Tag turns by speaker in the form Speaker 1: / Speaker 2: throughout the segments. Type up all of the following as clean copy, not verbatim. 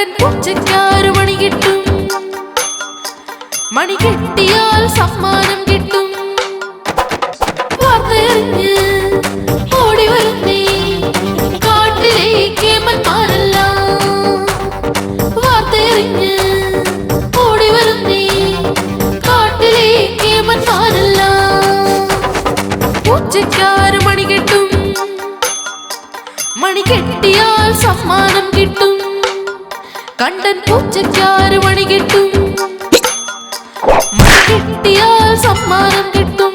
Speaker 1: കണ്ടൻ പൂച്ചയ്ക്കാറ് മണി കിട്ടും, മണി കിട്ടിയാൽ സമ്മാനം കിട്ടും. വാർത്തയറിഞ്ഞ് ഓടി വരുന്നേ കാട്ടിലേക്ക് മന്മാരെല്ലാം. വാർത്തയറിഞ്ഞ് ഓടി വരുന്നേ കാട്ടിലേക്ക് മന്മാരെല്ലാം. പൂച്ചയ്ക്കാറ് മണി കിട്ടും, മണി കെട്ടിയാൽ സമ്മാനം കിട്ടും. കണ്ടൻ പൂച്ചയ്ക്കാറ് മണി കിട്ടും, മണി കെട്ടിയാൽ സമ്മാനം കിട്ടും.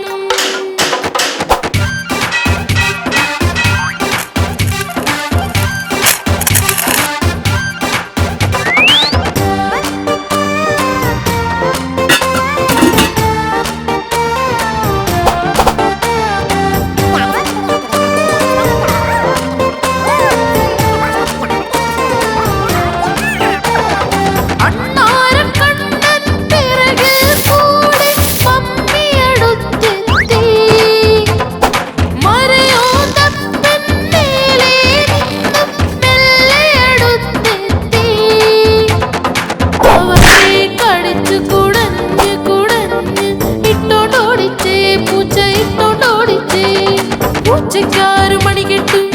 Speaker 1: പൂച്ചയ്ക്കാറ് മണി കിട്ടും,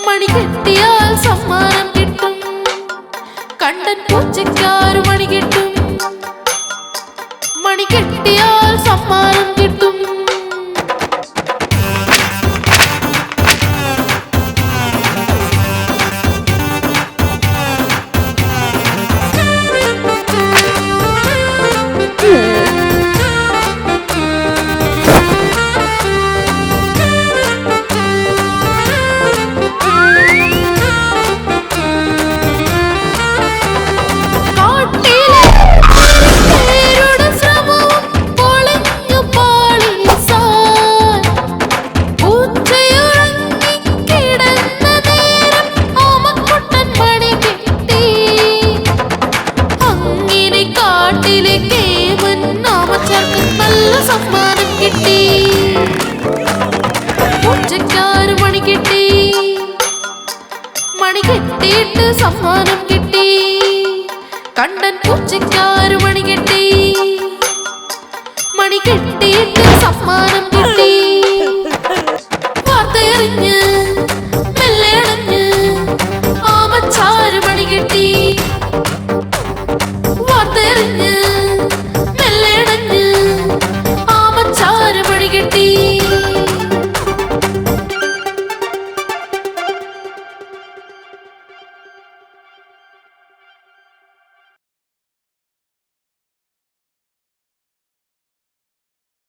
Speaker 1: മണി കെട്ടിയാൽ സമ്മാനം കിട്ടും. കണ്ടൻ പൂച്ചയ്ക്കാറ് മണി കിട്ടും, മണി കെട്ടിയാൽ സമ്മാനം കിട്ടും. സമ്മാനം കിട്ടി, പൂച്ചയ്ക്കാറ് മണി കിട്ടി, മണി കെട്ടിയിട്ട് സമ്മാനം കിട്ടി. കണ്ടൻ പൂച്ചയ്ക്കാറ് മണി കിട്ടി, മണി കെട്ടിയിട്ട് സമ്മാനം